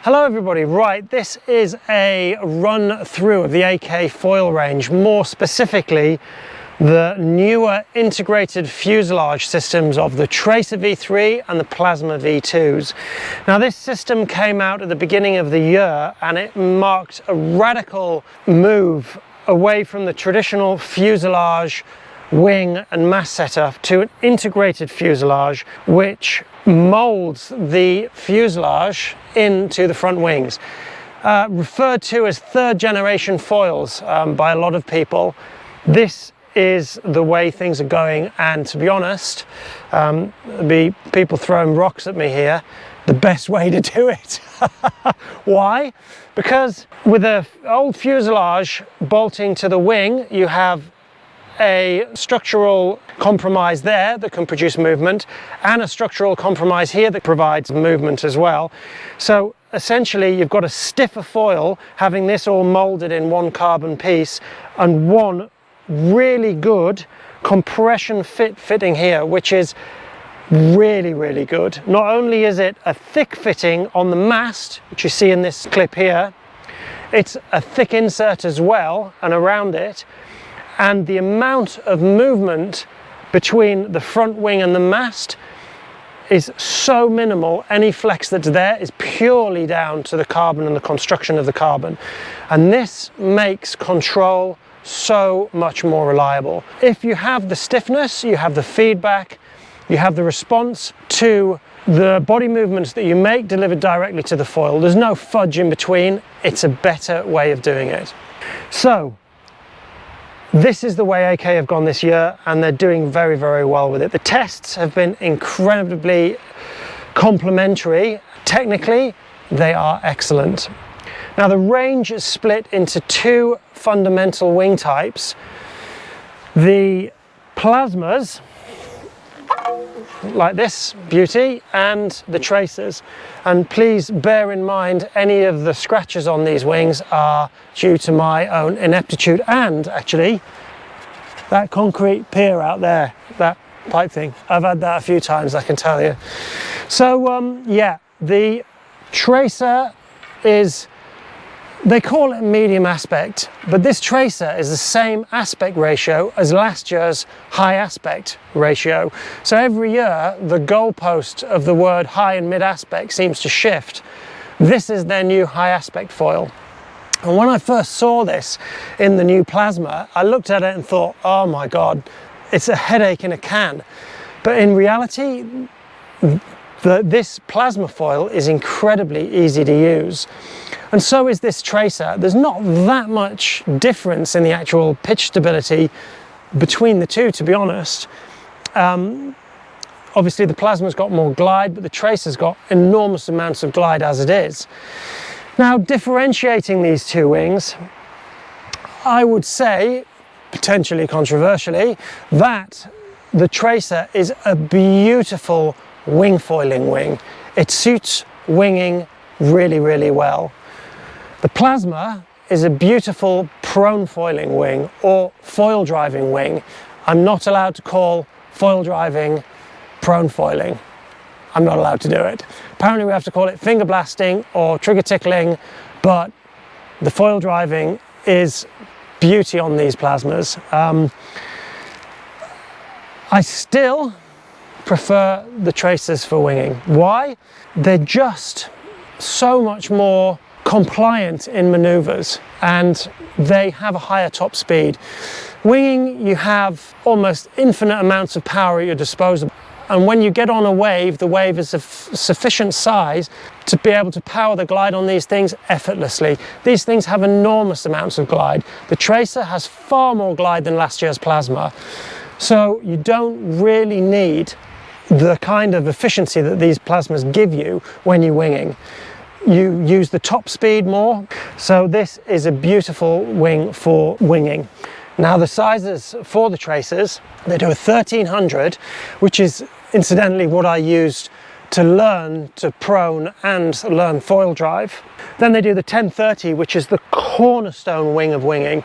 Hello everybody, right, this is a run through of the AK foil range, more specifically the newer integrated fuselage systems of the Tracer V3 and the Plasma V2s. Now this system came out at the beginning of the year and it marked a radical move away from the traditional fuselage wing and mast setup to an integrated fuselage which molds the fuselage into the front wings. Referred to as third generation foils by a lot of people. This is the way things are going, and to be honest, be people throwing rocks at me here, the best way to do it. Why? Because with an old fuselage bolting to the wing, you have a structural compromise there that can produce movement and a structural compromise here that provides movement as well. So essentially you've got a stiffer foil having this all molded in one carbon piece and one really good compression fitting here, which is really good. Not only is it a thick fitting on the mast, which you see in this clip here, it's a thick insert as well and around it, and the amount of movement between the front wing and the mast is so minimal. Any flex that's there is purely down to the carbon and the construction of the carbon, and this makes control so much more reliable. If you have the stiffness, you have the feedback, you have the response to the body movements that you make delivered directly to the foil. There's no fudge in between. It's a better way of doing it. So this is the way AK have gone this year, and they're doing very well with it. The tests have been incredibly complimentary. Technically, they are excellent. Now the range is split into two fundamental wing types. The plasmas, like this beauty, and the tracers. And please bear in mind any of the scratches on these wings are due to my own ineptitude, and actually that concrete pier out there, that pipe thing, I've had that a few times, I can tell you. So yeah, the Tracer is, they call it medium aspect, but this Tracer is the same aspect ratio as last year's high aspect ratio. So every year the goalpost of the word high and mid aspect seems to shift. This is their new high aspect foil. And when I first saw this in the new Plasma, I looked at it and thought, oh my God, it's a headache in a can. But in reality, this Plasma foil is incredibly easy to use. And so is this Tracer. There's not that much difference in the actual pitch stability between the two, to be honest. Obviously the Plasma's got more glide, but the Tracer's got enormous amounts of glide as it is. Now, differentiating these two wings, I would say, potentially controversially, that the Tracer is a beautiful wing foiling wing. It suits winging really well. The Plasma is a beautiful prone foiling wing or foil driving wing. I'm not allowed to call foil driving prone foiling. I'm not allowed to do it. Apparently we have to call it finger blasting or trigger tickling, but the foil driving is beauty on these Plasmas. I still prefer the Tracers for winging. Why? They're just so much more compliant in maneuvers and they have a higher top speed. Winging, you have almost infinite amounts of power at your disposal, and when you get on a wave, the wave is of sufficient size to be able to power the glide on these things effortlessly. These things have enormous amounts of glide. The Tracer has far more glide than last year's Plasma, so you don't really need the kind of efficiency that these Plasmas give you when you're winging. You use the top speed more, so this is a beautiful wing for winging. Now the sizes for the Tracers, they do a 1300, which is incidentally what I used to learn to prone and learn foil drive. Then they do the 1030, which is the cornerstone wing of winging.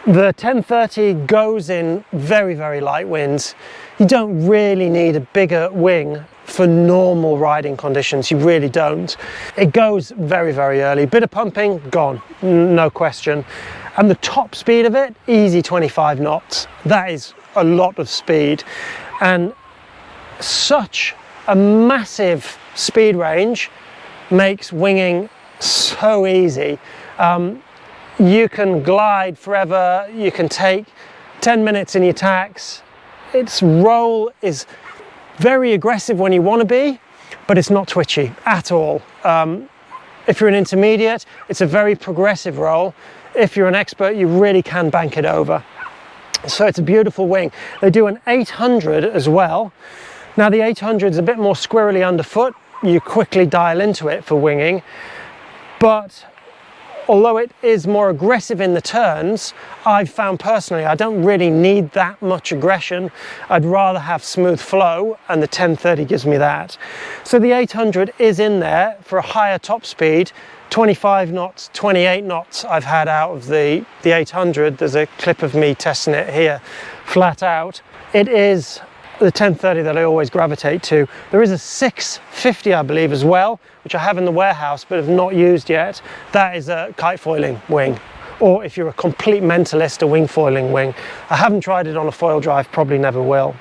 The 1030 goes in very light winds. You don't really need a bigger wing for normal riding conditions. You really don't. It goes very, very early. Bit of pumping, gone, no question. And the top speed of it, easy 25 knots. That is a lot of speed. And such a massive speed range makes winging so easy. You can glide forever, you can take 10 minutes in your tacks. Its roll is very aggressive when you want to be, but it's not twitchy at all. If you're an intermediate, it's a very progressive roll. If you're an expert, you really can bank it over. So it's a beautiful wing. They do an 800 as well. Now the 800 is a bit more squirrely underfoot. You quickly dial into it for winging, but although it is more aggressive in the turns, I've found personally I don't really need that much aggression. I'd rather have smooth flow, and the 1030 gives me that. So the 800 is in there for a higher top speed, 25 knots, 28 knots I've had out of the 800. There's a clip of me testing it here, flat out. It is the 1030 that I always gravitate to. There is a 650, I believe, as well, which I have in the warehouse but have not used yet. That is a kite foiling wing, or if you're a complete mentalist, a wing foiling wing. I haven't tried it on a foil drive, probably never will.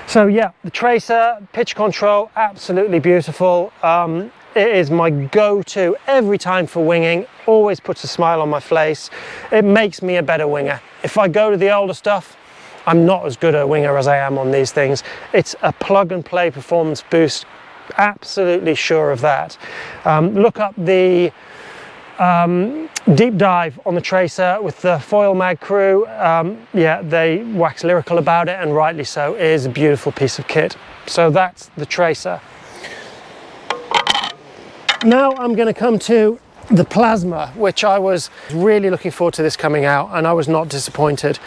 So yeah, the tracer, pitch control, absolutely beautiful. It is my go-to every time for winging, always puts a smile on my face. It makes me a better winger. If I go to the older stuff, I'm not as good a winger as I am on these things. It's a plug and play performance boost, absolutely sure of that. Look up the deep dive on the tracer with the Foil Mag crew. Yeah, they wax lyrical about it, and rightly so. It is a beautiful piece of kit. So that's the tracer. Now I'm going to come to the plasma, which I was really looking forward to this coming out, and I was not disappointed.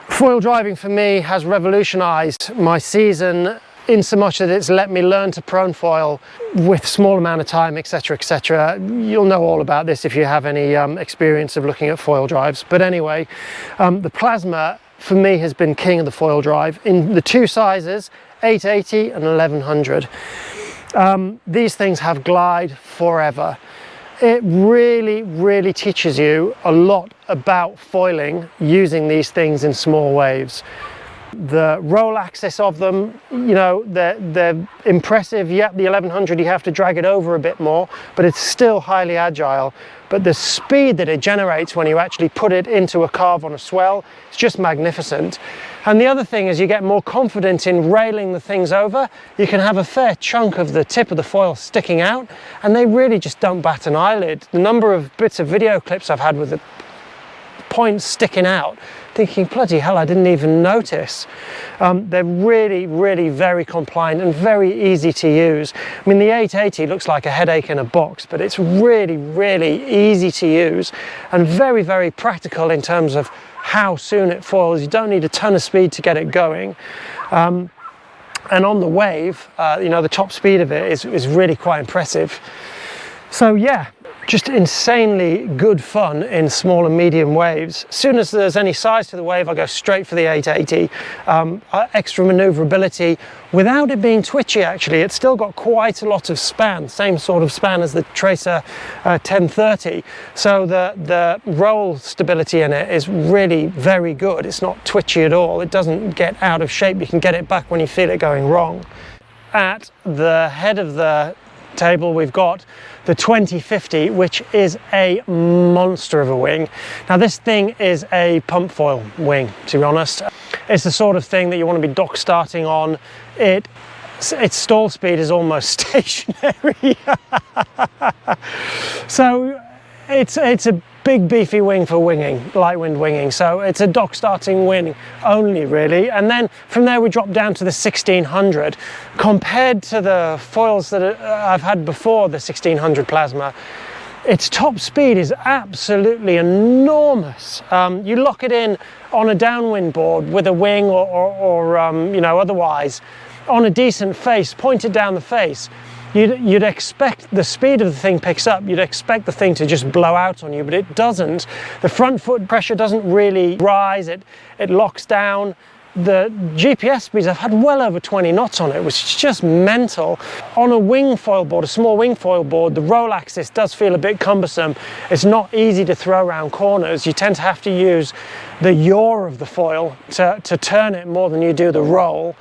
Foil driving for me has revolutionized my season in so much that it's let me learn to prone foil with small amount of time, etc, etc. You'll know all about this if you have any experience of looking at foil drives. But anyway, the plasma for me has been king of the foil drive in the two sizes, 880 and 1100. These things have glide forever. It really, really teaches you a lot about foiling using these things in small waves. The roll axis of them, you know, they're impressive. Yep, the 1100 you have to drag it over a bit more, but it's still highly agile. But the speed that it generates when you actually put it into a carve on a swell, it's just magnificent. And the other thing is you get more confident in railing the things over. You can have a fair chunk of the tip of the foil sticking out, and they really just don't bat an eyelid. The number of bits of video clips I've had with the points sticking out, thinking, bloody hell, I didn't even notice. They're really, really very compliant and very easy to use. I mean, the 880 looks like a headache in a box, but it's really, really easy to use and very, very practical in terms of how soon it foils. You don't need a ton of speed to get it going. And on the wave, you know, the top speed of it is really quite impressive. So yeah, just insanely good fun in small and medium waves. As soon as there's any size to the wave, I go straight for the 880. Extra maneuverability without it being twitchy. Actually, it's still got quite a lot of span, same sort of span as the Tracer 1030. So the roll stability in it is really very good. It's not twitchy at all. It doesn't get out of shape. You can get it back when you feel it going wrong. At the head of the table, we've got the 2050, which is a monster of a wing. Now this thing is a pump foil wing, to be honest. It's the sort of thing that you want to be dock starting on. Its stall speed is almost stationary. So it's a big beefy wing for winging, light wind winging. So it's a dock starting wing only, really. And then from there we drop down to the 1600. Compared to the foils that I've had before the 1600 plasma, its top speed is absolutely enormous. You lock it in on a downwind board with a wing or you know, otherwise on a decent face, pointed down the face. You'd expect the speed of the thing picks up, you'd expect the thing to just blow out on you, but it doesn't. The front foot pressure doesn't really rise, it locks down. the GPS speeds, I've had well over 20 knots on it, which is just mental. On a wing foil board, a small wing foil board, the roll axis does feel a bit cumbersome. It's not easy to throw around corners. You tend to have to use the yaw of the foil to turn it more than you do the roll.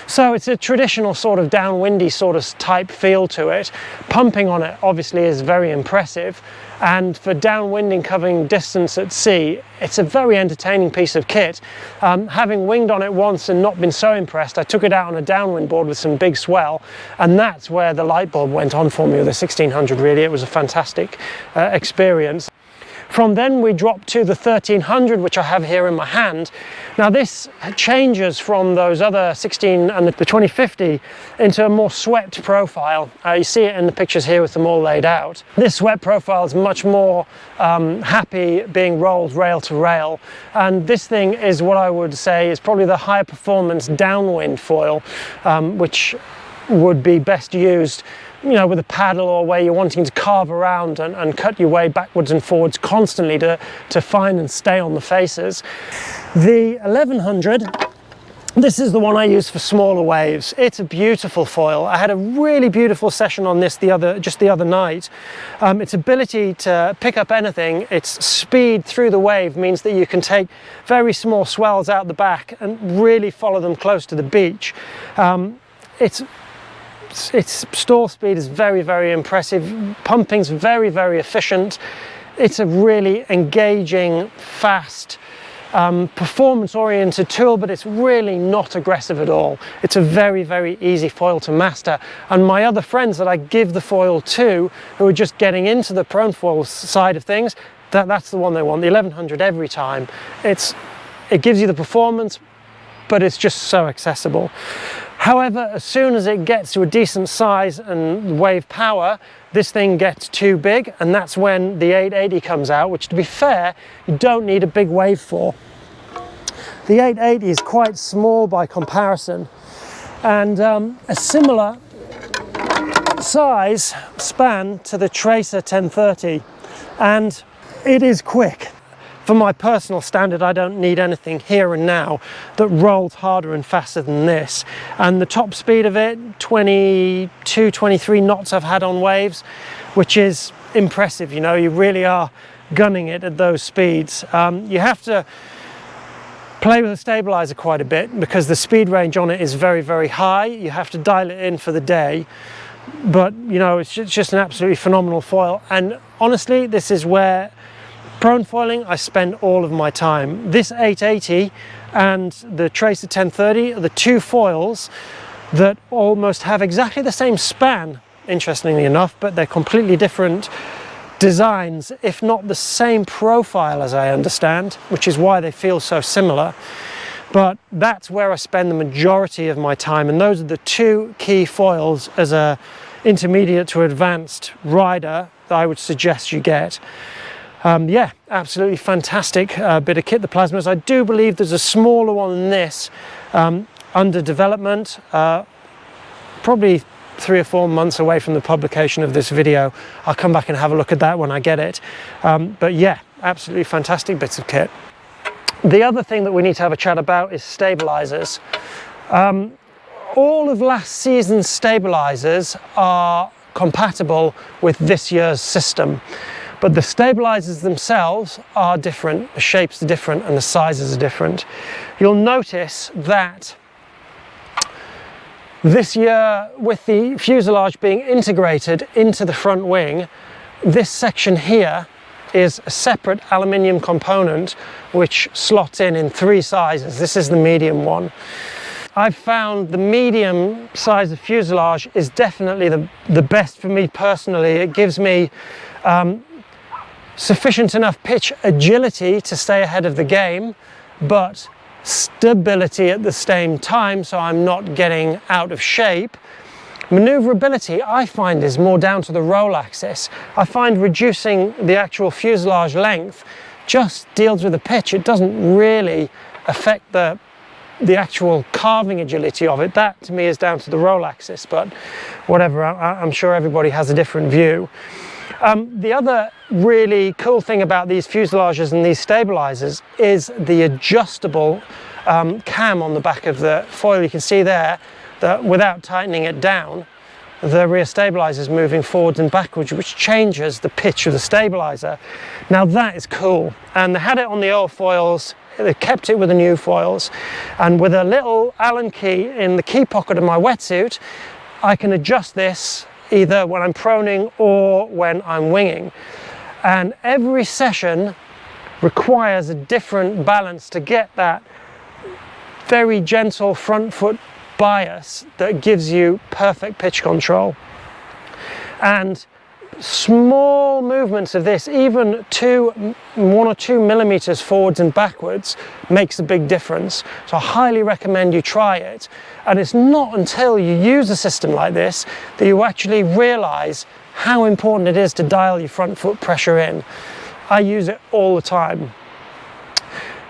So it's a traditional sort of downwindy sort of type feel to it. Pumping on it obviously is very impressive, and for downwinding covering distance at sea, it's a very entertaining piece of kit. Having winged on it once and not been so impressed, I took it out on a downwind board with some big swell, and that's where the light bulb went on for me with the 1600. Really, it was a fantastic experience. From then we dropped to the 1300, which I have here in my hand. Now this changes from those other 16 and the 2050 into a more swept profile. You see it in the pictures here with them all laid out. This swept profile is much more happy being rolled rail to rail, and this thing is what I would say is probably the higher performance downwind foil, which would be best used, you know, with a paddle, or where you're wanting to carve around and cut your way backwards and forwards constantly to find and stay on the faces. The 1100, this is the one I use for smaller waves. It's a beautiful foil. I had a really beautiful session on this just the other night. Its ability to pick up anything, its speed through the wave means that you can take very small swells out the back and really follow them close to the beach. Its stall speed is very, very impressive. Pumping's very, very efficient. It's a really engaging, fast, performance-oriented tool, but it's really not aggressive at all. It's a very, very easy foil to master. And my other friends that I give the foil to, who are just getting into the prone foil side of things, that's the one they want, the 1100 every time. It gives you the performance, but it's just so accessible. However, as soon as it gets to a decent size and wave power, this thing gets too big, and that's when the 880 comes out, which, to be fair, you don't need a big wave for. The 880 is quite small by comparison, and a similar size span to the Tracer 1030, and it is quick. For my personal standard, I don't need anything here and now that rolls harder and faster than this. And the top speed of it, 22, 23 knots I've had on waves, which is impressive. You know, you really are gunning it at those speeds. You have to play with the stabilizer quite a bit because the speed range on it is very, very high. You have to dial it in for the day. But, you know, it's just an absolutely phenomenal foil. And honestly, this is where prone foiling I spend all of my time. This 880 and the Tracer 1030 are the two foils that almost have exactly the same span, interestingly enough, but they're completely different designs, if not the same profile, as I understand, which is why they feel so similar. But that's where I spend the majority of my time, and those are the two key foils as a intermediate to advanced rider that I would suggest you get. Yeah, absolutely fantastic bit of kit, the plasmas. I do believe there's a smaller one than this under development, probably 3 or 4 months away from the publication of this video. I'll come back and have a look at that when I get it. But yeah, absolutely fantastic bits of kit. The other thing that we need to have a chat about is stabilizers. All of last season's stabilizers are compatible with this year's system. But the stabilizers themselves are different, the shapes are different, and the sizes are different. You'll notice that this year, with the fuselage being integrated into the front wing, this section here is a separate aluminium component which slots in 3 sizes. This is the medium one. I've found the medium size of fuselage is definitely the best for me personally. It gives me sufficient enough pitch agility to stay ahead of the game, but stability at the same time, so I'm not getting out of shape. Maneuverability, I find, is more down to the roll axis. I find reducing the actual fuselage length just deals with the pitch. It doesn't really affect the actual carving agility of it. That to me is down to the roll axis, but whatever, I'm sure everybody has a different view. The other really cool thing about these fuselages and these stabilizers is the adjustable cam on the back of the foil, you can see there that without tightening it down, the rear stabiliser is moving forwards and backwards, which changes the pitch of the stabiliser. Now that is cool, and they had it on the old foils, they kept it with the new foils, and with a little Allen key in the key pocket of my wetsuit, I can adjust this either when I'm proning or when I'm winging. And every session requires a different balance to get that very gentle front foot bias that gives you perfect pitch control. And small movements of this, even 1 or 2 millimeters forwards and backwards, makes a big difference. So I highly recommend you try it. And it's not until you use a system like this that you actually realize how important it is to dial your front foot pressure in. I use it all the time.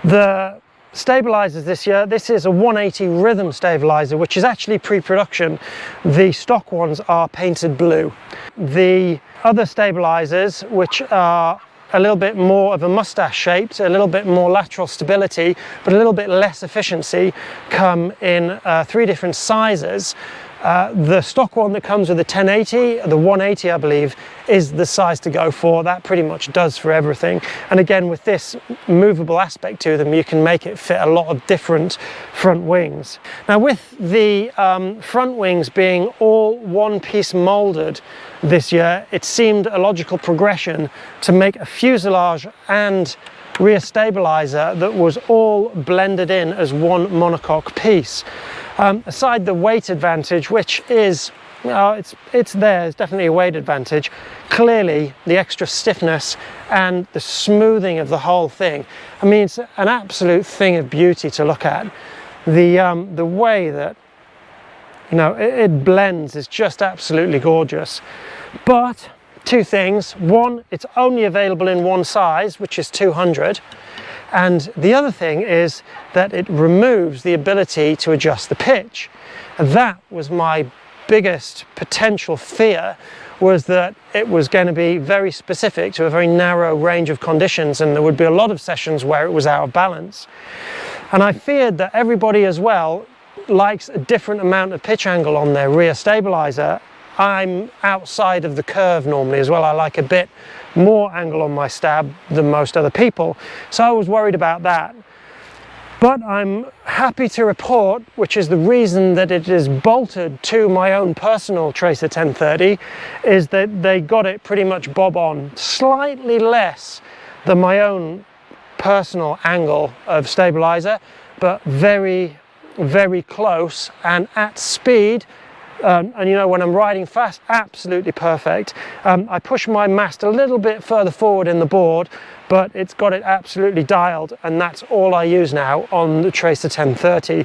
The stabilizers this year, this is a 180 rhythm stabilizer, which is actually pre-production. The stock ones are painted blue. The other stabilizers, which are a little bit more of a mustache shaped, a little bit more lateral stability, but a little bit less efficiency, come in 3 different sizes. The stock one that comes with the 1080, the 180 I believe, is the size to go for. That pretty much does for everything. And again, with this movable aspect to them, you can make it fit a lot of different front wings. Now with the front wings being all one-piece molded this year, it seemed a logical progression to make a fuselage and rear stabilizer that was all blended in as one monocoque piece. Aside the weight advantage, which is, it's there, it's definitely a weight advantage, clearly the extra stiffness and the smoothing of the whole thing, I mean, it's an absolute thing of beauty to look at. The way that, you know, it blends is just absolutely gorgeous. But 2 things: one, it's only available in one size, which is 200. And the other thing is that it removes the ability to adjust the pitch. And that was my biggest potential fear, was that it was going to be very specific to a very narrow range of conditions, and there would be a lot of sessions where it was out of balance. And I feared that everybody as well likes a different amount of pitch angle on their rear stabilizer. I'm outside of the curve normally as well. I like a bit more angle on my stab than most other people, so I was worried about that. But I'm happy to report, which is the reason that it is bolted to my own personal Tracer 1030, is that they got it pretty much bob on, slightly less than my own personal angle of stabilizer, but very, very close, and at speed. And you know, when I'm riding fast, absolutely perfect. I push my mast a little bit further forward in the board, but it's got it absolutely dialed, and that's all I use now on the Tracer 1030.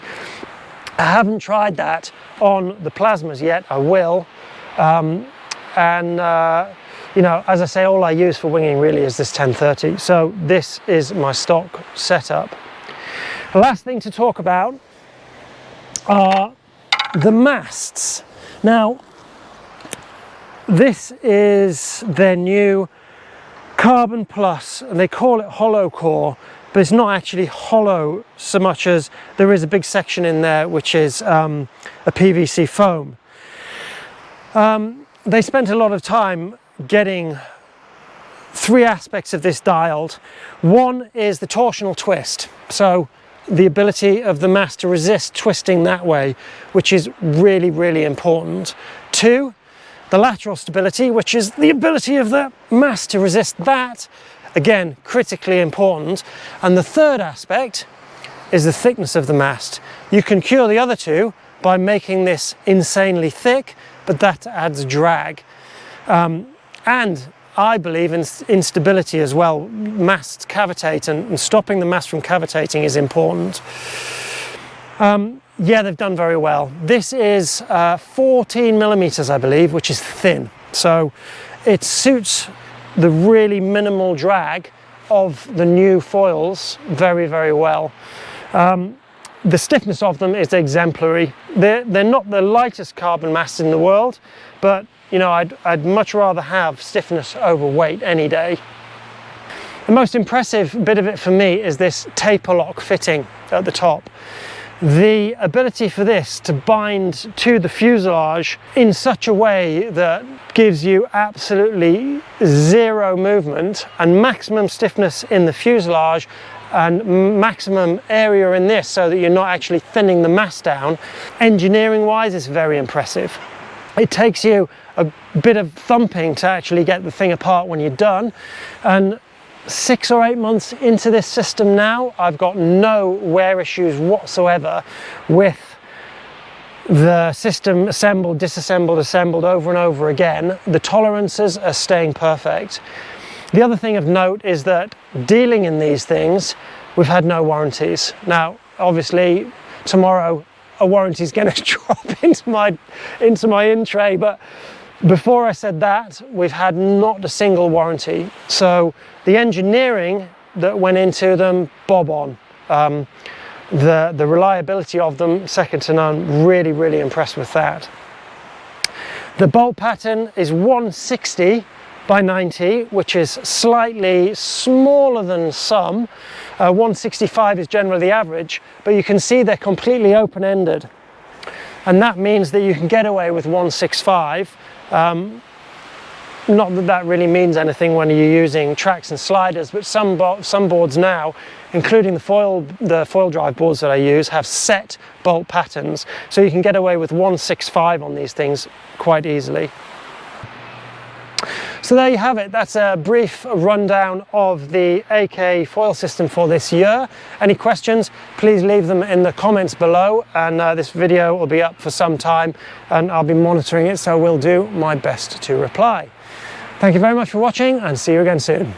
I haven't tried that on the plasmas yet. I will. You know, as I say, all I use for winging really is this 1030. So this is my stock setup. The last thing to talk about are the masts. Now, this is their new Carbon Plus, and they call it hollow core, but it's not actually hollow so much as there is a big section in there which is a PVC foam. They spent a lot of time getting 3 aspects of this dialed. One is the torsional twist, so the ability of the mast to resist twisting that way, which is really, really important. 2, the lateral stability, which is the ability of the mast to resist that, again, critically important. And the 3rd aspect is the thickness of the mast. You can cure the other 2 by making this insanely thick, but that adds drag. And I believe in instability as well. Masts cavitate, and stopping the mast from cavitating is important. Yeah, they've done very well. This is 14 millimeters, I believe, which is thin. So it suits the really minimal drag of the new foils very, very well. The stiffness of them is exemplary. They're not the lightest carbon masts in the world, but you know, I'd much rather have stiffness over weight any day. The most impressive bit of it for me is this taper lock fitting at the top. The ability for this to bind to the fuselage in such a way that gives you absolutely zero movement and maximum stiffness in the fuselage and maximum area in this, so that you're not actually thinning the mast down. Engineering wise, it's very impressive. It takes you a bit of thumping to actually get the thing apart when you're done, and 6 or 8 months into this system now, I've got no wear issues whatsoever with the system assembled, disassembled, assembled over and over again. The tolerances are staying perfect. The other thing of note is that dealing in these things, we've had no warranties. Now, obviously, tomorrow a warranty is going to drop into my in tray, but before I said that, we've had not a single warranty. So the engineering that went into them, bob on. The reliability of them, second to none. Really, really impressed with that. The bolt pattern is 160 by 90, which is slightly smaller than some. 165 is generally the average, but you can see they're completely open-ended. And that means that you can get away with 165. Not that that really means anything when you're using tracks and sliders, but some boards now, including the foil drive boards that I use, have set bolt patterns, so you can get away with 165 on these things quite easily. So there you have it. That's a brief rundown of the AK foil system for this year. Any questions, please leave them in the comments below, and this video will be up for some time and I'll be monitoring it, so I will do my best to reply. Thank you very much for watching, and see you again soon.